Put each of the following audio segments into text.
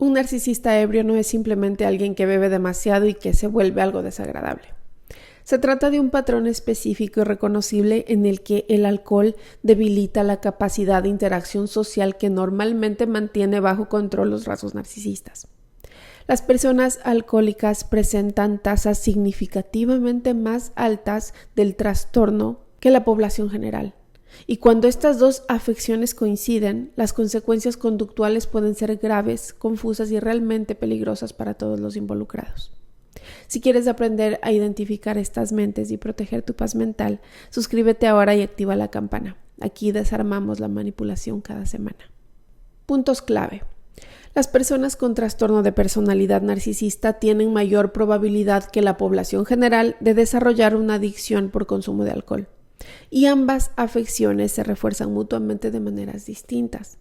Un narcisista ebrio no es simplemente alguien que bebe demasiado y que se vuelve algo desagradable. Se trata de un patrón específico y reconocible en el que el alcohol debilita la capacidad de interacción social que normalmente mantiene bajo control los rasgos narcisistas. Las personas alcohólicas presentan tasas significativamente más altas del trastorno que la población general. Y cuando estas dos afecciones coinciden, las consecuencias conductuales pueden ser graves, confusas y realmente peligrosas para todos los involucrados. Si quieres aprender a identificar estas mentes y proteger tu paz mental, suscríbete ahora y activa la campana. Aquí desarmamos la manipulación cada semana. Puntos clave. Las personas con trastorno de personalidad narcisista tienen mayor probabilidad que la población general de desarrollar una adicción por consumo de alcohol. Y ambas afecciones se refuerzan mutuamente de maneras distintas.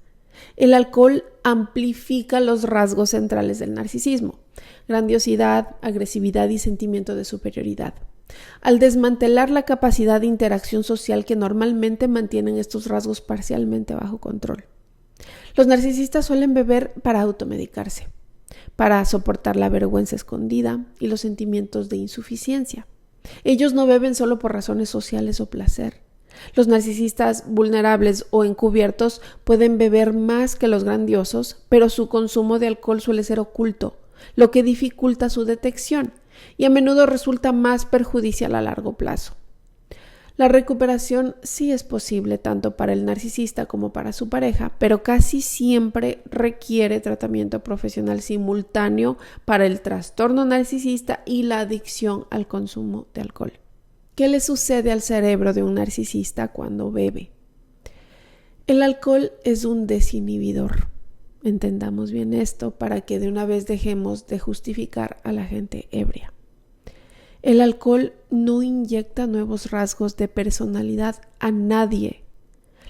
El alcohol amplifica los rasgos centrales del narcisismo: grandiosidad, agresividad y sentimiento de superioridad, al desmantelar la capacidad de interacción social que normalmente mantienen estos rasgos parcialmente bajo control. Los narcisistas suelen beber para automedicarse, para soportar la vergüenza escondida y los sentimientos de insuficiencia. Ellos no beben solo por razones sociales o placer. Los narcisistas vulnerables o encubiertos pueden beber más que los grandiosos, pero su consumo de alcohol suele ser oculto, lo que dificulta su detección y a menudo resulta más perjudicial a largo plazo. La recuperación sí es posible tanto para el narcisista como para su pareja, pero casi siempre requiere tratamiento profesional simultáneo para el trastorno narcisista y la adicción al consumo de alcohol. ¿Qué le sucede al cerebro de un narcisista cuando bebe? El alcohol es un desinhibidor. Entendamos bien esto para que de una vez dejemos de justificar a la gente ebria. El alcohol no inyecta nuevos rasgos de personalidad a nadie.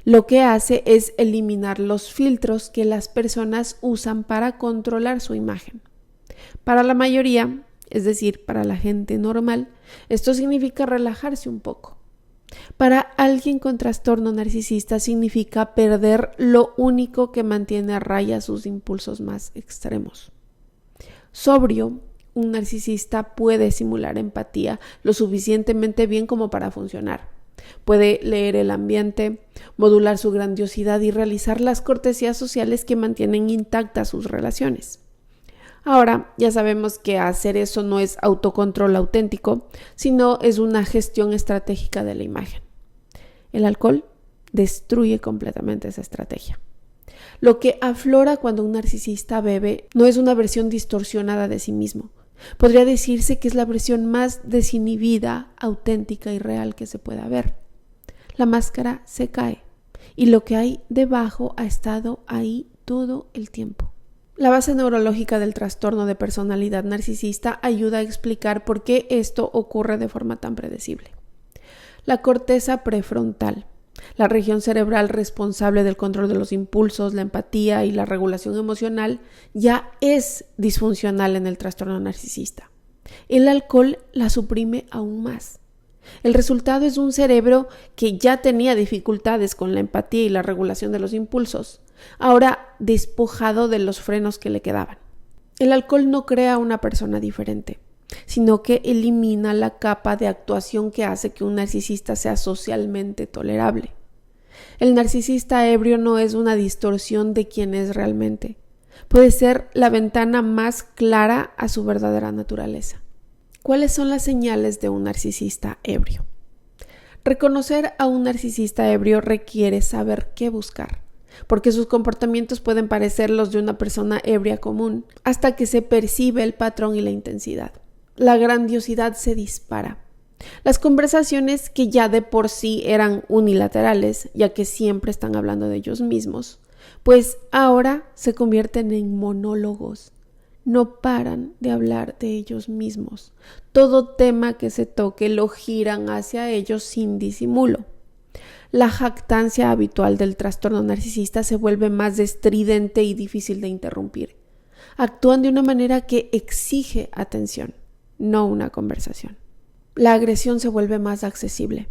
Lo que hace es eliminar los filtros que las personas usan para controlar su imagen. Para la mayoría, es decir, para la gente normal, esto significa relajarse un poco. Para alguien con trastorno narcisista significa perder lo único que mantiene a raya sus impulsos más extremos. Sobrio, un narcisista puede simular empatía lo suficientemente bien como para funcionar. Puede leer el ambiente, modular su grandiosidad y realizar las cortesías sociales que mantienen intactas sus relaciones. Ahora, ya sabemos que hacer eso no es autocontrol auténtico, sino es una gestión estratégica de la imagen. El alcohol destruye completamente esa estrategia. Lo que aflora cuando un narcisista bebe no es una versión distorsionada de sí mismo. Podría decirse que es la versión más desinhibida, auténtica y real que se pueda ver. La máscara se cae y lo que hay debajo ha estado ahí todo el tiempo. La base neurológica del trastorno de personalidad narcisista ayuda a explicar por qué esto ocurre de forma tan predecible. La corteza prefrontal, la región cerebral responsable del control de los impulsos, la empatía y la regulación emocional, ya es disfuncional en el trastorno narcisista. El alcohol la suprime aún más. El resultado es un cerebro que ya tenía dificultades con la empatía y la regulación de los impulsos, ahora despojado de los frenos que le quedaban. El alcohol no crea una persona diferente, sino que elimina la capa de actuación que hace que un narcisista sea socialmente tolerable. El narcisista ebrio no es una distorsión de quién es realmente. Puede ser la ventana más clara a su verdadera naturaleza. ¿Cuáles son las señales de un narcisista ebrio? Reconocer a un narcisista ebrio requiere saber qué buscar, porque sus comportamientos pueden parecer los de una persona ebria común, hasta que se percibe el patrón y la intensidad. La grandiosidad se dispara. Las conversaciones que ya de por sí eran unilaterales, ya que siempre están hablando de ellos mismos, pues ahora se convierten en monólogos. No paran de hablar de ellos mismos. Todo tema que se toque lo giran hacia ellos sin disimulo. La jactancia habitual del trastorno narcisista se vuelve más estridente y difícil de interrumpir. Actúan de una manera que exige atención, no una conversación. La agresión se vuelve más accesible.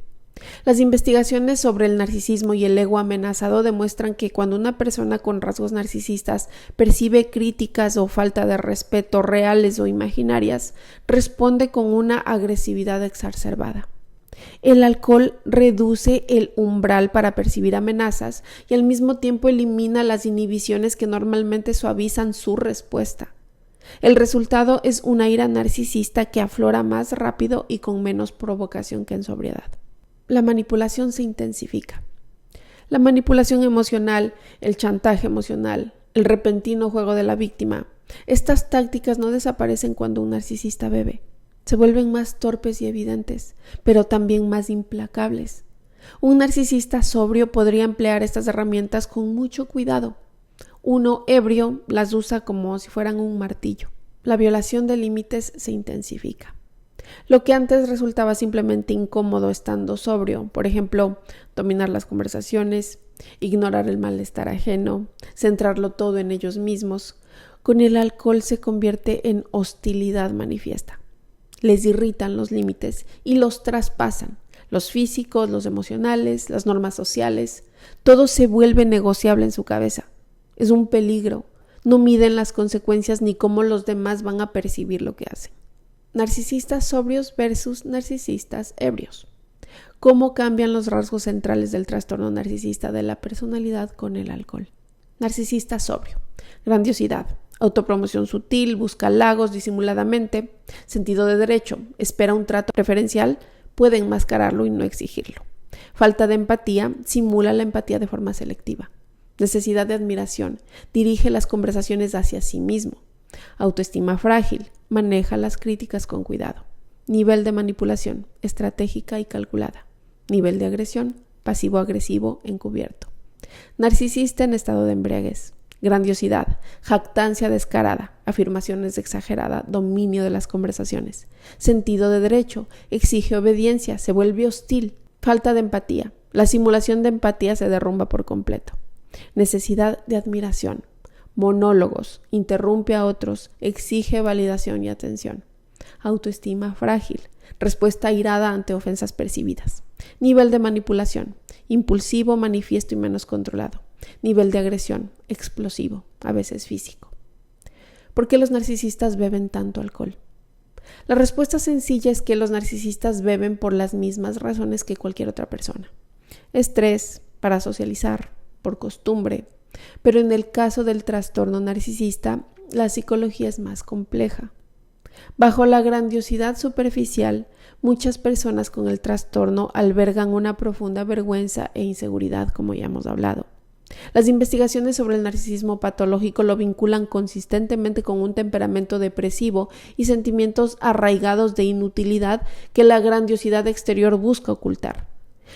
Las investigaciones sobre el narcisismo y el ego amenazado demuestran que cuando una persona con rasgos narcisistas percibe críticas o falta de respeto reales o imaginarias, responde con una agresividad exacerbada. El alcohol reduce el umbral para percibir amenazas y al mismo tiempo elimina las inhibiciones que normalmente suavizan su respuesta. El resultado es una ira narcisista que aflora más rápido y con menos provocación que en sobriedad. La manipulación se intensifica. La manipulación emocional, el chantaje emocional, el repentino juego de la víctima, estas tácticas no desaparecen cuando un narcisista bebe. Se vuelven más torpes y evidentes, pero también más implacables. Un narcisista sobrio podría emplear estas herramientas con mucho cuidado. Uno ebrio las usa como si fueran un martillo. La violación de límites se intensifica. Lo que antes resultaba simplemente incómodo estando sobrio, por ejemplo, dominar las conversaciones, ignorar el malestar ajeno, centrarlo todo en ellos mismos, con el alcohol se convierte en hostilidad manifiesta. Les irritan los límites y los traspasan, los físicos, los emocionales, las normas sociales, todo se vuelve negociable en su cabeza. Es un peligro, no miden las consecuencias ni cómo los demás van a percibir lo que hacen. Narcisistas sobrios versus narcisistas ebrios. ¿Cómo cambian los rasgos centrales del trastorno narcisista de la personalidad con el alcohol? Narcisista sobrio. Grandiosidad. Autopromoción sutil, busca halagos disimuladamente. Sentido de derecho. Espera un trato preferencial. Puede enmascararlo y no exigirlo. Falta de empatía. Simula la empatía de forma selectiva. Necesidad de admiración. Dirige las conversaciones hacia sí mismo. Autoestima frágil. Maneja las críticas con cuidado. Nivel de manipulación, estratégica y calculada. Nivel de agresión, pasivo-agresivo encubierto. Narcisista en estado de embriaguez. Grandiosidad, jactancia descarada, afirmaciones de exagerada, dominio de las conversaciones. Sentido de derecho, exige obediencia, se vuelve hostil. Falta de empatía, la simulación de empatía se derrumba por completo. Necesidad de admiración. Monólogos, interrumpe a otros, exige validación y atención. Autoestima frágil, respuesta airada ante ofensas percibidas. Nivel de manipulación, impulsivo, manifiesto y menos controlado. Nivel de agresión, explosivo, a veces físico. ¿Por qué los narcisistas beben tanto alcohol? La respuesta sencilla es que los narcisistas beben por las mismas razones que cualquier otra persona. Estrés, para socializar, por costumbre. Pero en el caso del trastorno narcisista, la psicología es más compleja. Bajo la grandiosidad superficial, muchas personas con el trastorno albergan una profunda vergüenza e inseguridad, como ya hemos hablado. Las investigaciones sobre el narcisismo patológico lo vinculan consistentemente con un temperamento depresivo y sentimientos arraigados de inutilidad que la grandiosidad exterior busca ocultar.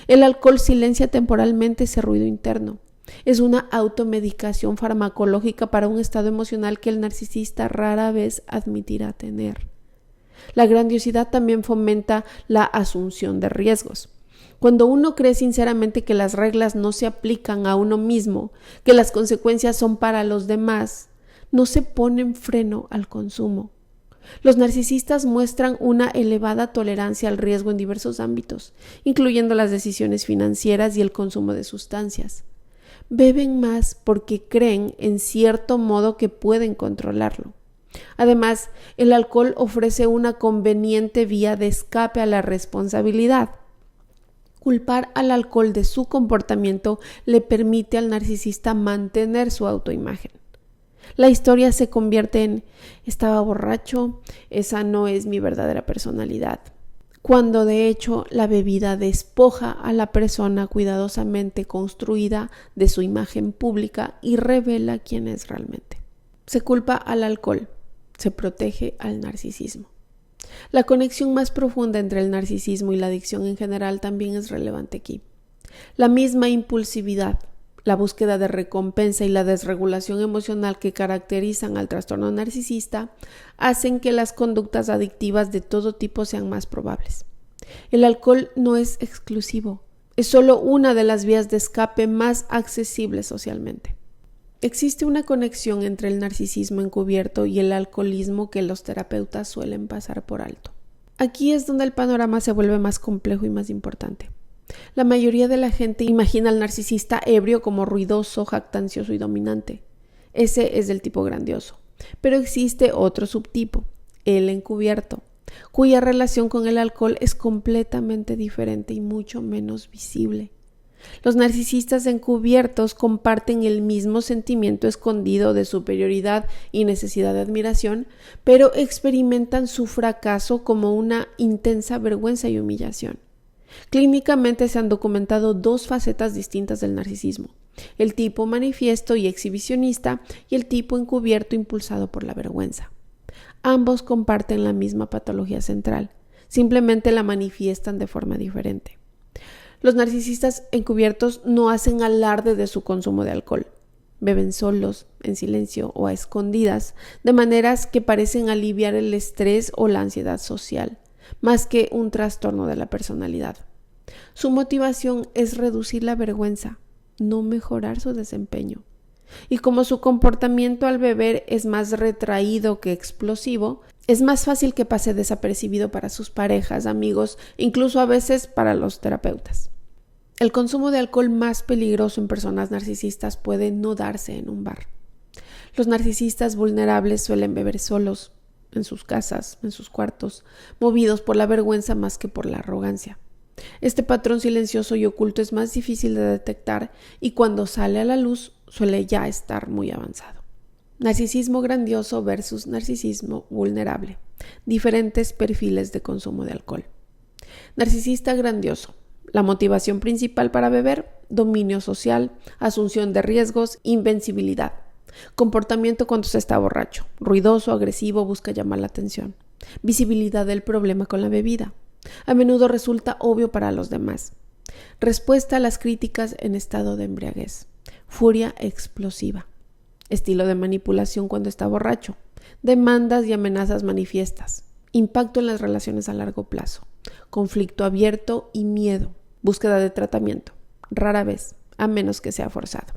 El alcohol silencia temporalmente ese ruido interno. Es una automedicación farmacológica para un estado emocional que el narcisista rara vez admitirá tener. La grandiosidad también fomenta la asunción de riesgos. Cuando uno cree sinceramente que las reglas no se aplican a uno mismo, que las consecuencias son para los demás, no se ponen freno al consumo. Los narcisistas muestran una elevada tolerancia al riesgo en diversos ámbitos, incluyendo las decisiones financieras y el consumo de sustancias. Beben más porque creen en cierto modo que pueden controlarlo. Además, el alcohol ofrece una conveniente vía de escape a la responsabilidad. Culpar al alcohol de su comportamiento le permite al narcisista mantener su autoimagen. La historia se convierte en «estaba borracho, esa no es mi verdadera personalidad», cuando de hecho la bebida despoja a la persona cuidadosamente construida de su imagen pública y revela quién es realmente. Se culpa al alcohol, se protege al narcisismo. La conexión más profunda entre el narcisismo y la adicción en general también es relevante aquí. La misma impulsividad, la búsqueda de recompensa y la desregulación emocional que caracterizan al trastorno narcisista hacen que las conductas adictivas de todo tipo sean más probables. El alcohol no es exclusivo, es solo una de las vías de escape más accesibles socialmente. Existe una conexión entre el narcisismo encubierto y el alcoholismo que los terapeutas suelen pasar por alto. Aquí es donde el panorama se vuelve más complejo y más importante. La mayoría de la gente imagina al narcisista ebrio como ruidoso, jactancioso y dominante. Ese es del tipo grandioso. Pero existe otro subtipo, el encubierto, cuya relación con el alcohol es completamente diferente y mucho menos visible. Los narcisistas encubiertos comparten el mismo sentimiento escondido de superioridad y necesidad de admiración, pero experimentan su fracaso como una intensa vergüenza y humillación. Clínicamente se han documentado dos facetas distintas del narcisismo: el tipo manifiesto y exhibicionista y el tipo encubierto impulsado por la vergüenza. Ambos comparten la misma patología central, simplemente la manifiestan de forma diferente. Los narcisistas encubiertos no hacen alarde de su consumo de alcohol. Beben solos, en silencio o a escondidas, de maneras que parecen aliviar el estrés o la ansiedad social, más que un trastorno de la personalidad. Su motivación es reducir la vergüenza, no mejorar su desempeño. Y como su comportamiento al beber es más retraído que explosivo, es más fácil que pase desapercibido para sus parejas, amigos, incluso a veces para los terapeutas. El consumo de alcohol más peligroso en personas narcisistas puede no darse en un bar. Los narcisistas vulnerables suelen beber solos, en sus casas, en sus cuartos, movidos por la vergüenza más que por la arrogancia. Este patrón silencioso y oculto es más difícil de detectar y cuando sale a la luz suele ya estar muy avanzado. Narcisismo grandioso versus narcisismo vulnerable. Diferentes perfiles de consumo de alcohol. Narcisista grandioso. La motivación principal para beber: dominio social, asunción de riesgos, invencibilidad. Comportamiento cuando se está borracho: ruidoso, agresivo, busca llamar la atención. Visibilidad del problema con la bebida. A menudo resulta obvio para los demás. Respuesta a las críticas en estado de embriaguez. Furia explosiva. Estilo de manipulación cuando está borracho. Demandas y amenazas manifiestas. Impacto en las relaciones a largo plazo. Conflicto abierto y miedo. Búsqueda de tratamiento. Rara vez, a menos que sea forzado.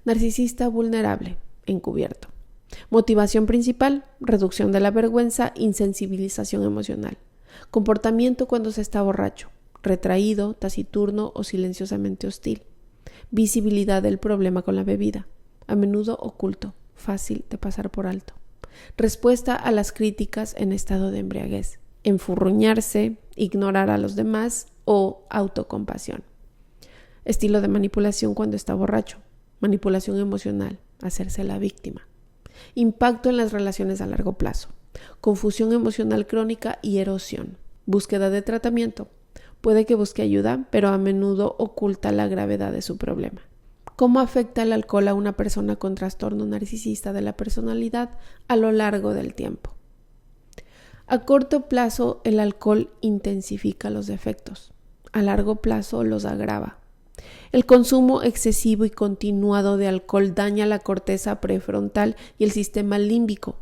Narcisista vulnerable, encubierto. Motivación principal: reducción de la vergüenza, insensibilización emocional. Comportamiento cuando se está borracho: retraído, taciturno o silenciosamente hostil. Visibilidad del problema con la bebida: a menudo oculto, fácil de pasar por alto. Respuesta a las críticas en estado de embriaguez: enfurruñarse, ignorar a los demás o autocompasión. Estilo de manipulación cuando está borracho: manipulación emocional, hacerse la víctima. Impacto en las relaciones a largo plazo: confusión emocional crónica y erosión. Búsqueda de tratamiento: puede que busque ayuda, pero a menudo oculta la gravedad de su problema. ¿Cómo afecta el alcohol a una persona con trastorno narcisista de la personalidad a lo largo del tiempo? A corto plazo, el alcohol intensifica los efectos. A largo plazo, los agrava. El consumo excesivo y continuado de alcohol daña la corteza prefrontal y el sistema límbico,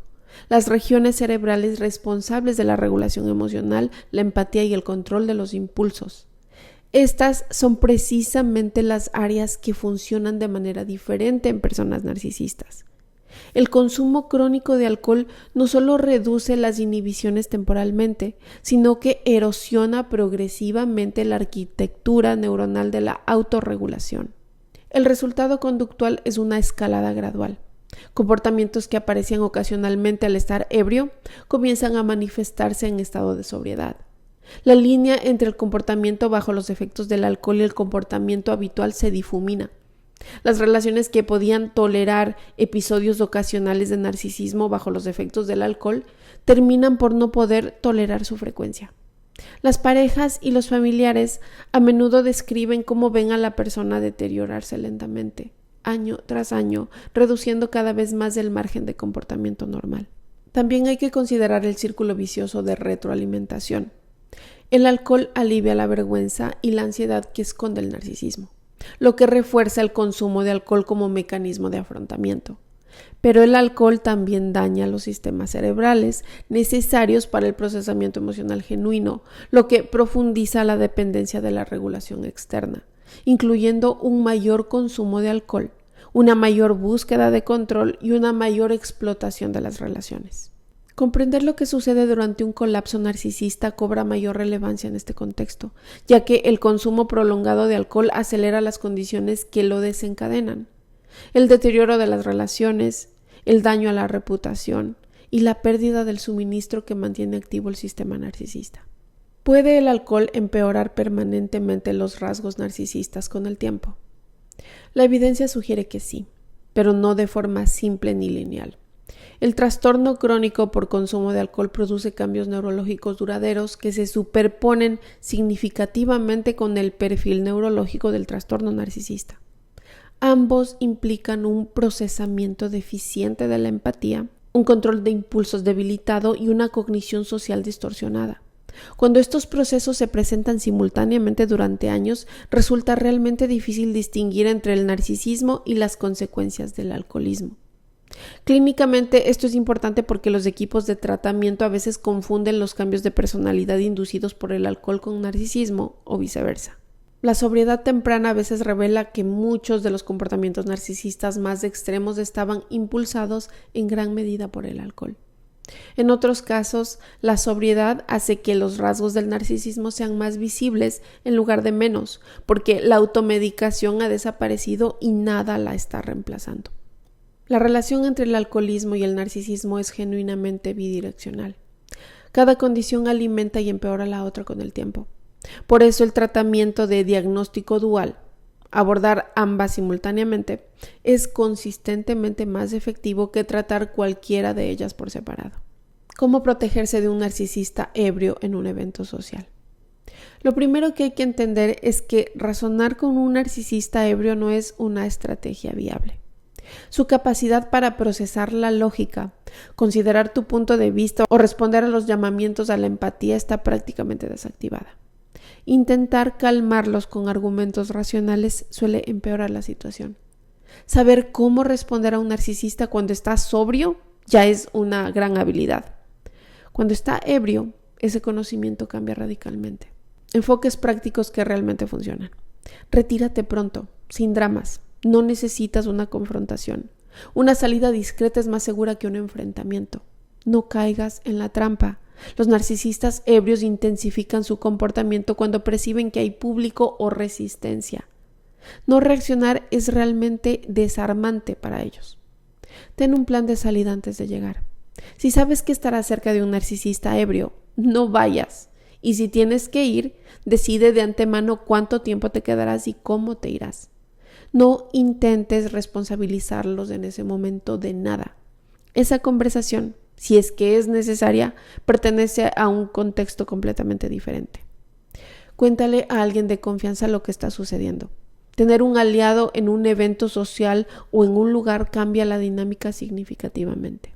las regiones cerebrales responsables de la regulación emocional, la empatía y el control de los impulsos. Estas son precisamente las áreas que funcionan de manera diferente en personas narcisistas. El consumo crónico de alcohol no solo reduce las inhibiciones temporalmente, sino que erosiona progresivamente la arquitectura neuronal de la autorregulación. El resultado conductual es una escalada gradual. Comportamientos que aparecían ocasionalmente al estar ebrio comienzan a manifestarse en estado de sobriedad. La línea entre el comportamiento bajo los efectos del alcohol y el comportamiento habitual se difumina. Las relaciones que podían tolerar episodios ocasionales de narcisismo bajo los efectos del alcohol terminan por no poder tolerar su frecuencia. Las parejas y los familiares a menudo describen cómo ven a la persona deteriorarse lentamente, año tras año, reduciendo cada vez más el margen de comportamiento normal. También hay que considerar el círculo vicioso de retroalimentación. El alcohol alivia la vergüenza y la ansiedad que esconde el narcisismo, lo que refuerza el consumo de alcohol como mecanismo de afrontamiento. Pero el alcohol también daña los sistemas cerebrales necesarios para el procesamiento emocional genuino, lo que profundiza la dependencia de la regulación externa, incluyendo un mayor consumo de alcohol, una mayor búsqueda de control y una mayor explotación de las relaciones. Comprender lo que sucede durante un colapso narcisista cobra mayor relevancia en este contexto, ya que el consumo prolongado de alcohol acelera las condiciones que lo desencadenan: el deterioro de las relaciones, el daño a la reputación y la pérdida del suministro que mantiene activo el sistema narcisista. ¿Puede el alcohol empeorar permanentemente los rasgos narcisistas con el tiempo? La evidencia sugiere que sí, pero no de forma simple ni lineal. El trastorno crónico por consumo de alcohol produce cambios neurológicos duraderos que se superponen significativamente con el perfil neurológico del trastorno narcisista. Ambos implican un procesamiento deficiente de la empatía, un control de impulsos debilitado y una cognición social distorsionada. Cuando estos procesos se presentan simultáneamente durante años, resulta realmente difícil distinguir entre el narcisismo y las consecuencias del alcoholismo. Clínicamente, esto es importante porque los equipos de tratamiento a veces confunden los cambios de personalidad inducidos por el alcohol con narcisismo o viceversa. La sobriedad temprana a veces revela que muchos de los comportamientos narcisistas más extremos estaban impulsados en gran medida por el alcohol. En otros casos, la sobriedad hace que los rasgos del narcisismo sean más visibles en lugar de menos, porque la automedicación ha desaparecido y nada la está reemplazando. La relación entre el alcoholismo y el narcisismo es genuinamente bidireccional. Cada condición alimenta y empeora la otra con el tiempo. Por eso el tratamiento de diagnóstico dual, abordar ambas simultáneamente, es consistentemente más efectivo que tratar cualquiera de ellas por separado. ¿Cómo protegerse de un narcisista ebrio en un evento social? Lo primero que hay que entender es que razonar con un narcisista ebrio no es una estrategia viable. Su capacidad para procesar la lógica, considerar tu punto de vista o responder a los llamamientos a la empatía está prácticamente desactivada. Intentar calmarlos con argumentos racionales suele empeorar la situación. Saber cómo responder a un narcisista cuando está sobrio ya es una gran habilidad. Cuando está ebrio, ese conocimiento cambia radicalmente. Enfoques prácticos que realmente funcionan. Retírate pronto, sin dramas. No necesitas una confrontación. Una salida discreta es más segura que un enfrentamiento. No caigas en la trampa. Los narcisistas ebrios intensifican su comportamiento cuando perciben que hay público o resistencia. No reaccionar es realmente desarmante para ellos. Ten un plan de salida antes de llegar. Si sabes que estarás cerca de un narcisista ebrio, no vayas. Y si tienes que ir, decide de antemano cuánto tiempo te quedarás y cómo te irás. No intentes responsabilizarlos en ese momento de nada. Esa conversación, si es que es necesaria, pertenece a un contexto completamente diferente. Cuéntale a alguien de confianza lo que está sucediendo. Tener un aliado en un evento social o en un lugar cambia la dinámica significativamente.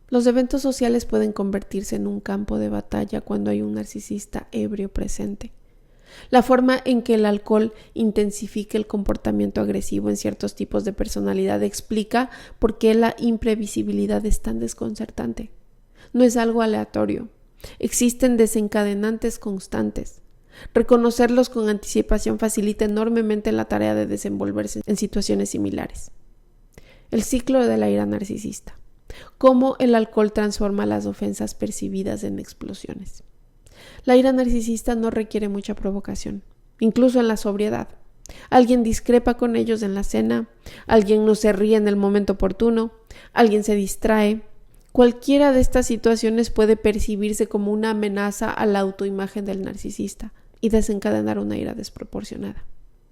Los eventos sociales pueden convertirse en un campo de batalla cuando hay un narcisista ebrio presente. La forma en que el alcohol intensifica el comportamiento agresivo en ciertos tipos de personalidad explica por qué la imprevisibilidad es tan desconcertante. No es algo aleatorio. Existen desencadenantes constantes. Reconocerlos con anticipación facilita enormemente la tarea de desenvolverse en situaciones similares. El ciclo de la ira narcisista. Cómo el alcohol transforma las ofensas percibidas en explosiones. La ira narcisista no requiere mucha provocación, incluso en la sobriedad. Alguien discrepa con ellos en la cena, alguien no se ríe en el momento oportuno, alguien se distrae. Cualquiera de estas situaciones puede percibirse como una amenaza a la autoimagen del narcisista y desencadenar una ira desproporcionada.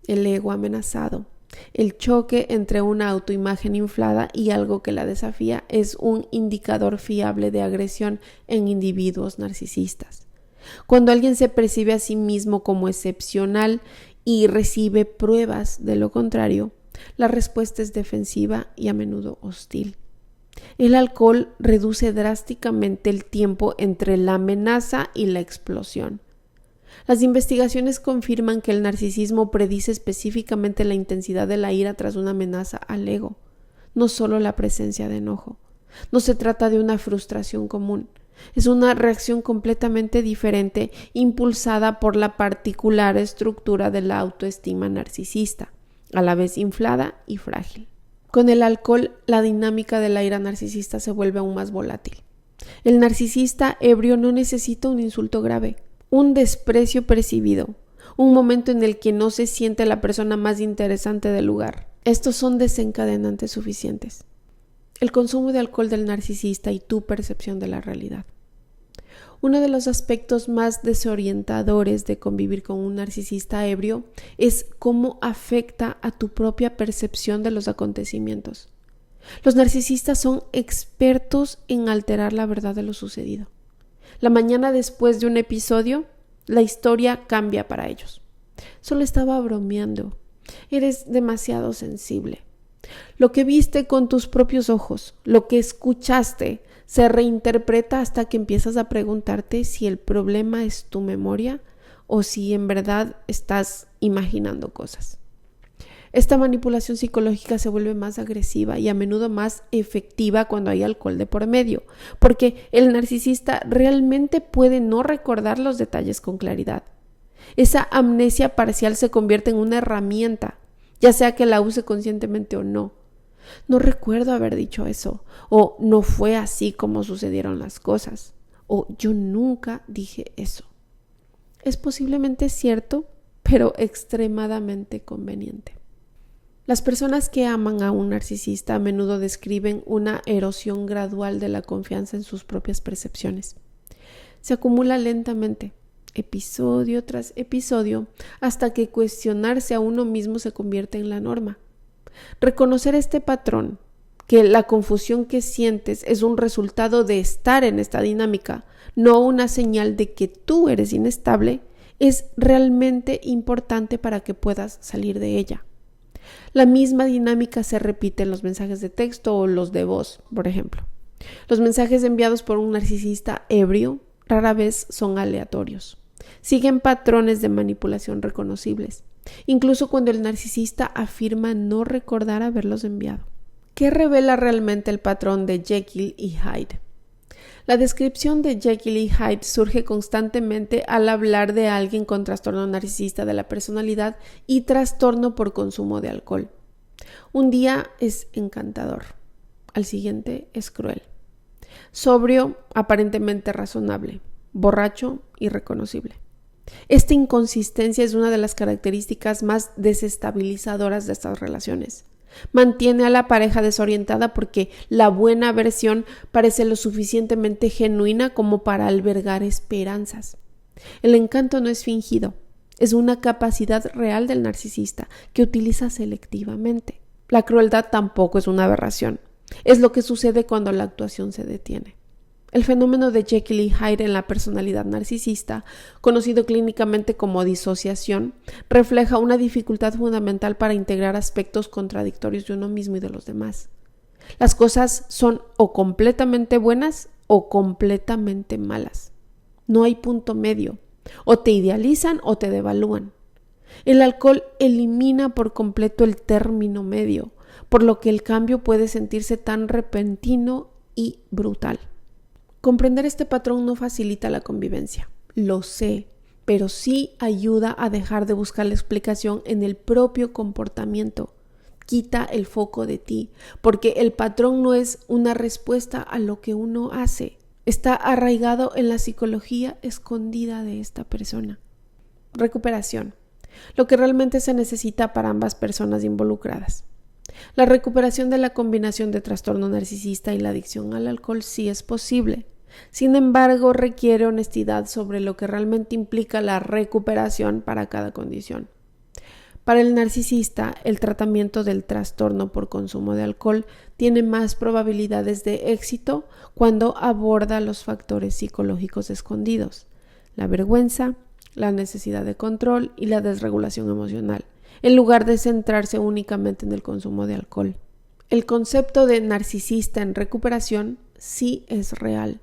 El ego amenazado, el choque entre una autoimagen inflada y algo que la desafía es un indicador fiable de agresión en individuos narcisistas. Cuando alguien se percibe a sí mismo como excepcional y recibe pruebas de lo contrario, la respuesta es defensiva y a menudo hostil. El alcohol reduce drásticamente el tiempo entre la amenaza y la explosión. Las investigaciones confirman que el narcisismo predice específicamente la intensidad de la ira tras una amenaza al ego, no solo la presencia de enojo. No se trata de una frustración común. Es una reacción completamente diferente, impulsada por la particular estructura de la autoestima narcisista, a la vez inflada y frágil. Con el alcohol, la dinámica de la ira narcisista se vuelve aún más volátil. El narcisista ebrio no necesita un insulto grave, un desprecio percibido, un momento en el que no se siente la persona más interesante del lugar. Estos son desencadenantes suficientes. El consumo de alcohol del narcisista y tu percepción de la realidad. Uno de los aspectos más desorientadores de convivir con un narcisista ebrio es cómo afecta a tu propia percepción de los acontecimientos. Los narcisistas son expertos en alterar la verdad de lo sucedido. La mañana después de un episodio, la historia cambia para ellos. Solo estaba bromeando. Eres demasiado sensible. Lo que viste con tus propios ojos, lo que escuchaste, se reinterpreta hasta que empiezas a preguntarte si el problema es tu memoria o si en verdad estás imaginando cosas. Esta manipulación psicológica se vuelve más agresiva y a menudo más efectiva cuando hay alcohol de por medio, porque el narcisista realmente puede no recordar los detalles con claridad. Esa amnesia parcial se convierte en una herramienta, ya sea que la use conscientemente o no. No recuerdo haber dicho eso, o no fue así como sucedieron las cosas, o yo nunca dije eso. Es posiblemente cierto, pero extremadamente conveniente. Las personas que aman a un narcisista a menudo describen una erosión gradual de la confianza en sus propias percepciones. Se acumula lentamente, episodio tras episodio, hasta que cuestionarse a uno mismo se convierte en la norma. Reconocer este patrón, que la confusión que sientes es un resultado de estar en esta dinámica, no una señal de que tú eres inestable, es realmente importante para que puedas salir de ella. La misma dinámica se repite en los mensajes de texto o los de voz, por ejemplo. Los mensajes enviados por un narcisista ebrio rara vez son aleatorios. Siguen patrones de manipulación reconocibles, incluso cuando el narcisista afirma no recordar haberlos enviado. ¿Qué revela realmente el patrón de Jekyll y Hyde? La descripción de Jekyll y Hyde surge constantemente al hablar de alguien con trastorno narcisista de la personalidad y trastorno por consumo de alcohol. Un día es encantador, al siguiente es cruel. Sobrio, aparentemente razonable, borracho, irreconocible. Esta inconsistencia es una de las características más desestabilizadoras de estas relaciones. Mantiene a la pareja desorientada porque la buena versión parece lo suficientemente genuina como para albergar esperanzas. El encanto no es fingido, es una capacidad real del narcisista que utiliza selectivamente. La crueldad tampoco es una aberración, es lo que sucede cuando la actuación se detiene. El fenómeno de Jekyll y Hyde en la personalidad narcisista, conocido clínicamente como disociación, refleja una dificultad fundamental para integrar aspectos contradictorios de uno mismo y de los demás. Las cosas son o completamente buenas o completamente malas. No hay punto medio. O te idealizan o te devalúan. El alcohol elimina por completo el término medio, por lo que el cambio puede sentirse tan repentino y brutal. Comprender este patrón no facilita la convivencia, lo sé, pero sí ayuda a dejar de buscar la explicación en el propio comportamiento. Quita el foco de ti, porque el patrón no es una respuesta a lo que uno hace. Está arraigado en la psicología escondida de esta persona. Recuperación. Lo que realmente se necesita para ambas personas involucradas. La recuperación de la combinación de trastorno narcisista y la adicción al alcohol sí es posible. Sin embargo, requiere honestidad sobre lo que realmente implica la recuperación para cada condición. Para el narcisista, el tratamiento del trastorno por consumo de alcohol tiene más probabilidades de éxito cuando aborda los factores psicológicos escondidos, la vergüenza, la necesidad de control y la desregulación emocional, en lugar de centrarse únicamente en el consumo de alcohol. El concepto de narcisista en recuperación sí es real.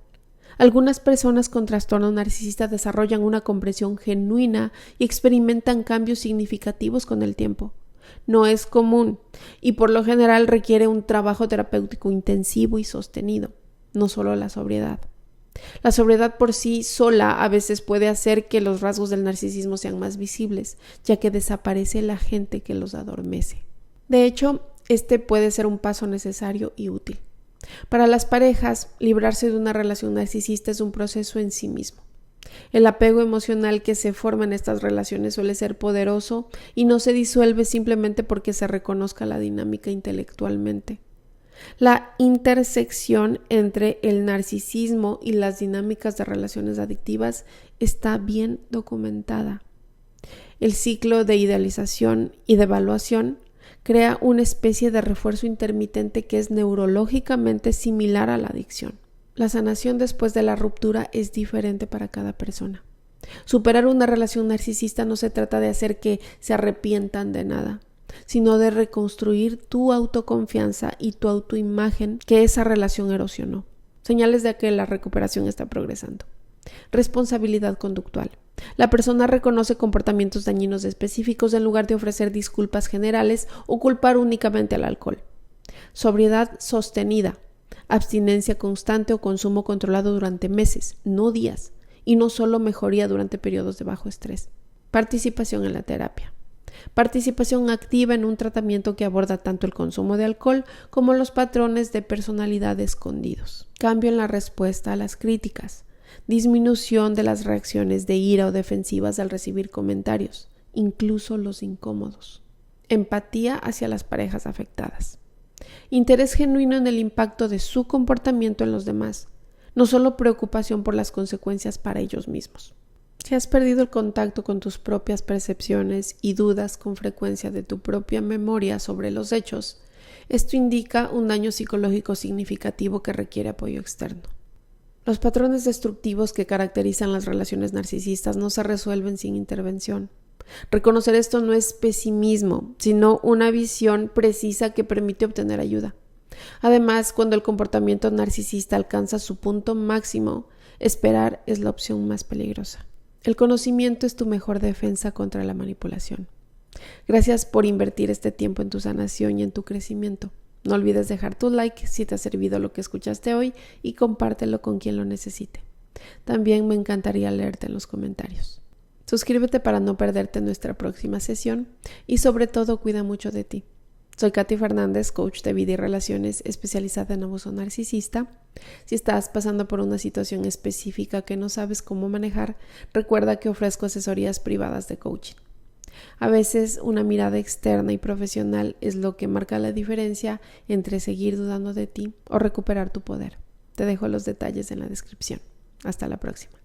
Algunas personas con trastorno narcisista desarrollan una comprensión genuina y experimentan cambios significativos con el tiempo. No es común y por lo general requiere un trabajo terapéutico intensivo y sostenido, no solo la sobriedad. La sobriedad por sí sola a veces puede hacer que los rasgos del narcisismo sean más visibles, ya que desaparece la gente que los adormece. De hecho, este puede ser un paso necesario y útil. Para las parejas, librarse de una relación narcisista es un proceso en sí mismo. El apego emocional que se forma en estas relaciones suele ser poderoso y no se disuelve simplemente porque se reconozca la dinámica intelectualmente. La intersección entre el narcisismo y las dinámicas de relaciones adictivas está bien documentada. El ciclo de idealización y de evaluación crea una especie de refuerzo intermitente que es neurológicamente similar a la adicción. La sanación después de la ruptura es diferente para cada persona. Superar una relación narcisista no se trata de hacer que se arrepientan de nada, sino de reconstruir tu autoconfianza y tu autoimagen que esa relación erosionó. Señales de que la recuperación está progresando. Responsabilidad conductual. La persona reconoce comportamientos dañinos específicos en lugar de ofrecer disculpas generales o culpar únicamente al alcohol. Sobriedad sostenida. Abstinencia constante o consumo controlado durante meses, no días, y no solo mejoría durante periodos de bajo estrés. Participación en la terapia. Participación activa en un tratamiento que aborda tanto el consumo de alcohol como los patrones de personalidad escondidos. Cambio en la respuesta a las críticas. Disminución de las reacciones de ira o defensivas al recibir comentarios, incluso los incómodos. Empatía hacia las parejas afectadas. Interés genuino en el impacto de su comportamiento en los demás, no solo preocupación por las consecuencias para ellos mismos. Si has perdido el contacto con tus propias percepciones y dudas con frecuencia de tu propia memoria sobre los hechos, esto indica un daño psicológico significativo que requiere apoyo externo. Los patrones destructivos que caracterizan las relaciones narcisistas no se resuelven sin intervención. Reconocer esto no es pesimismo, sino una visión precisa que permite obtener ayuda. Además, cuando el comportamiento narcisista alcanza su punto máximo, esperar es la opción más peligrosa. El conocimiento es tu mejor defensa contra la manipulación. Gracias por invertir este tiempo en tu sanación y en tu crecimiento. No olvides dejar tu like si te ha servido lo que escuchaste hoy y compártelo con quien lo necesite. También me encantaría leerte en los comentarios. Suscríbete para no perderte nuestra próxima sesión y sobre todo cuida mucho de ti. Soy Katy Fernández, coach de vida y relaciones especializada en abuso narcisista. Si estás pasando por una situación específica que no sabes cómo manejar, recuerda que ofrezco asesorías privadas de coaching. A veces una mirada externa y profesional es lo que marca la diferencia entre seguir dudando de ti o recuperar tu poder. Te dejo los detalles en la descripción. Hasta la próxima.